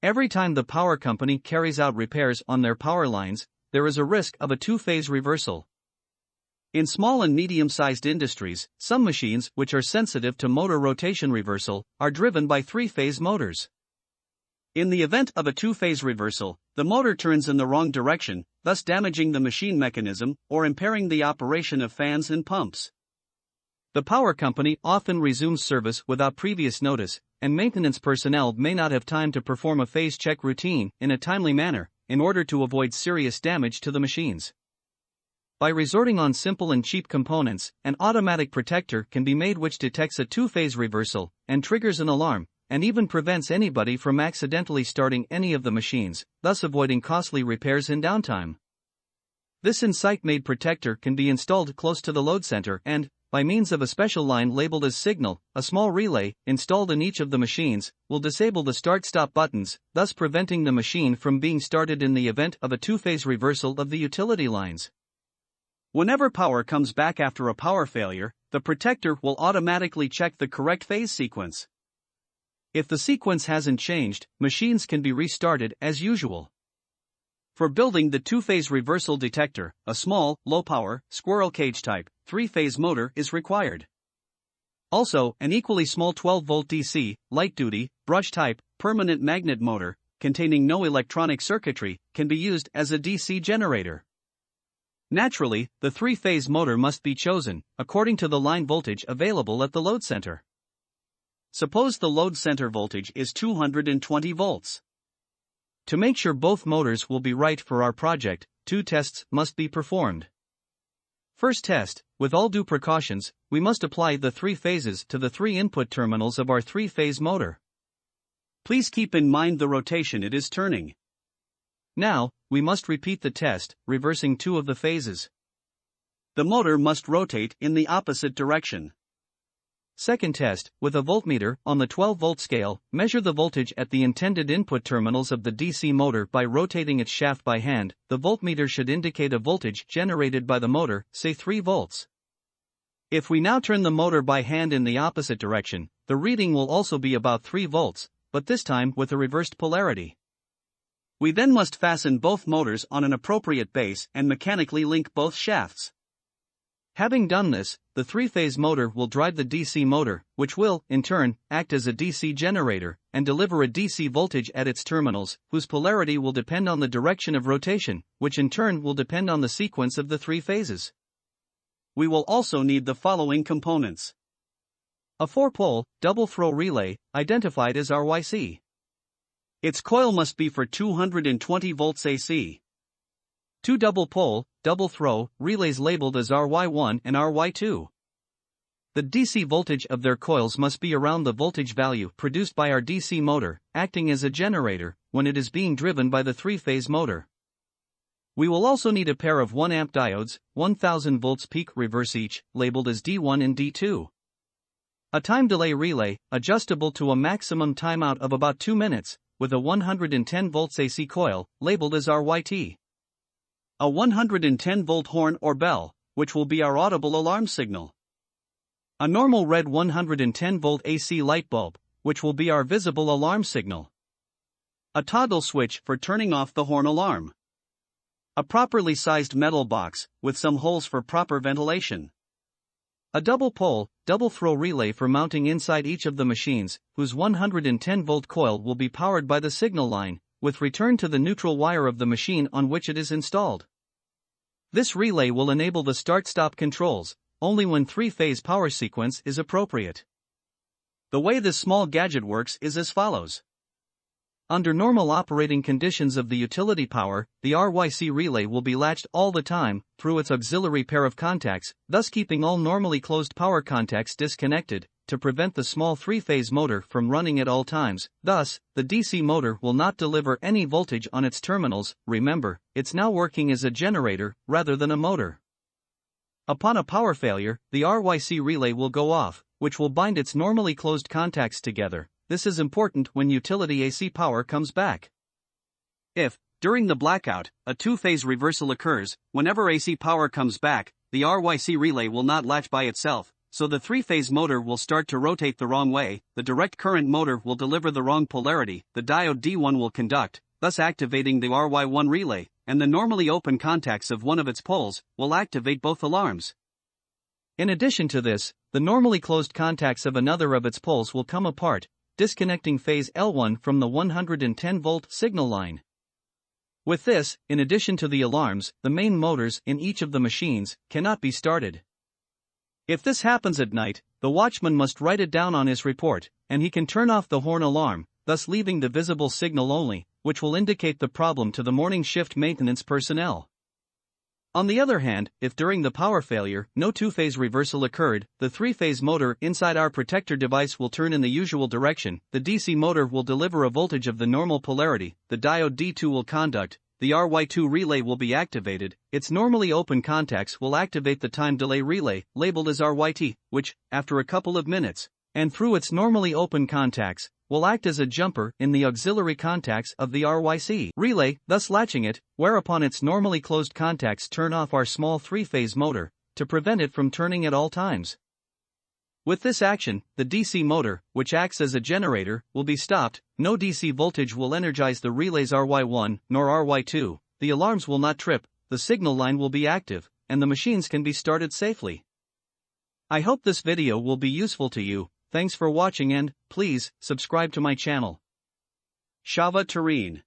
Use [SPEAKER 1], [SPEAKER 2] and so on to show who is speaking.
[SPEAKER 1] Every time the power company carries out repairs on their power lines, there is a risk of a two-phase reversal. In small and medium-sized industries, some machines which are sensitive to motor rotation reversal are driven by three-phase motors. In the event of a two-phase reversal, the motor turns in the wrong direction, thus damaging the machine mechanism or impairing the operation of fans and pumps. The power company often resumes service without previous notice, and maintenance personnel may not have time to perform a phase check routine in a timely manner in order to avoid serious damage to the machines. By resorting on simple and cheap components, an automatic protector can be made which detects a two-phase reversal and triggers an alarm, and even prevents anybody from accidentally starting any of the machines, thus avoiding costly repairs and downtime. This insight-made protector can be installed close to the load center and, by means of a special line labeled as signal, a small relay, installed in each of the machines, will disable the start-stop buttons, thus preventing the machine from being started in the event of a two-phase reversal of the utility lines. Whenever power comes back after a power failure, the protector will automatically check the correct phase sequence. If the sequence hasn't changed, machines can be restarted as usual. For building the two-phase reversal detector, a small, low-power, squirrel cage type, three-phase motor is required. Also, an equally small 12-volt DC, light-duty, brush-type, permanent magnet motor, containing no electronic circuitry, can be used as a DC generator. Naturally, the three-phase motor must be chosen according to the line voltage available at the load center. Suppose the load center voltage is 220 volts. To make sure both motors will be right for our project, two tests must be performed. First test, with all due precautions, we must apply the three phases to the three input terminals of our three-phase motor. Please keep in mind the rotation it is turning. Now, we must repeat the test, reversing two of the phases. The motor must rotate in the opposite direction. Second test, with a voltmeter on the 12-volt scale, measure the voltage at the intended input terminals of the DC motor by rotating its shaft by hand. The voltmeter should indicate a voltage generated by the motor, say 3 volts. If we now turn the motor by hand in the opposite direction, the reading will also be about 3 volts, but this time with a reversed polarity. We then must fasten both motors on an appropriate base and mechanically link both shafts. Having done this, the three-phase motor will drive the DC motor, which will, in turn, act as a DC generator and deliver a DC voltage at its terminals, whose polarity will depend on the direction of rotation, which in turn will depend on the sequence of the three phases. We will also need the following components. A 4-pole, double-throw relay, identified as RYC. Its coil must be for 220 volts AC. 2 double-pole, double-throw relays labeled as RY1 and RY2. The DC voltage of their coils must be around the voltage value produced by our DC motor, acting as a generator when it is being driven by the three-phase motor. We will also need a pair of 1 amp diodes, 1000 volts peak reverse each, labeled as D1 and D2. A time delay relay, adjustable to a maximum timeout of about 2 minutes, with a 110 volts AC coil, labeled as RYT. A 110-volt horn or bell, which will be our audible alarm signal. A normal red 110-volt AC light bulb, which will be our visible alarm signal. A toggle switch for turning off the horn alarm. A properly sized metal box, with some holes for proper ventilation. A double-pole, double-throw relay for mounting inside each of the machines, whose 110-volt coil will be powered by the signal line, with return to the neutral wire of the machine on which it is installed. This relay will enable the start-stop controls, only when three-phase power sequence is appropriate. The way this small gadget works is as follows. Under normal operating conditions of the utility power, the RYC relay will be latched all the time through its auxiliary pair of contacts, thus keeping all normally closed power contacts disconnected, to prevent the small three-phase motor from running at all times. Thus, the DC motor will not deliver any voltage on its terminals. Remember, it's now working as a generator rather than a motor. Upon a power failure, the RYC relay will go off, which will bind its normally closed contacts together. This is important when utility AC power comes back. If, during the blackout, a two-phase reversal occurs, whenever AC power comes back, the RYC relay will not latch by itself, so the three-phase motor will start to rotate the wrong way, the direct current motor will deliver the wrong polarity, the diode D1 will conduct, thus activating the RY1 relay, and the normally open contacts of one of its poles will activate both alarms. In addition to this, the normally closed contacts of another of its poles will come apart, disconnecting phase L1 from the 110-volt signal line. With this, in addition to the alarms, the main motors in each of the machines cannot be started. If this happens at night, the watchman must write it down on his report, and he can turn off the horn alarm, thus leaving the visible signal only, which will indicate the problem to the morning shift maintenance personnel. On the other hand, if during the power failure no two-phase reversal occurred, the three-phase motor inside our protector device will turn in the usual direction, the DC motor will deliver a voltage of the normal polarity, the diode D2 will conduct, the RY2 relay will be activated, its normally open contacts will activate the time delay relay, labeled as RYT, which, after a couple of minutes, and through its normally open contacts, will act as a jumper in the auxiliary contacts of the RYC relay, thus latching it, whereupon its normally closed contacts turn off our small three-phase motor, to prevent it from turning at all times. With this action, the DC motor, which acts as a generator, will be stopped, no DC voltage will energize the relays RY1 nor RY2, the alarms will not trip, the signal line will be active, and the machines can be started safely. I hope this video will be useful to you. Thanks for watching and, please, subscribe to my channel. Shava Tareen.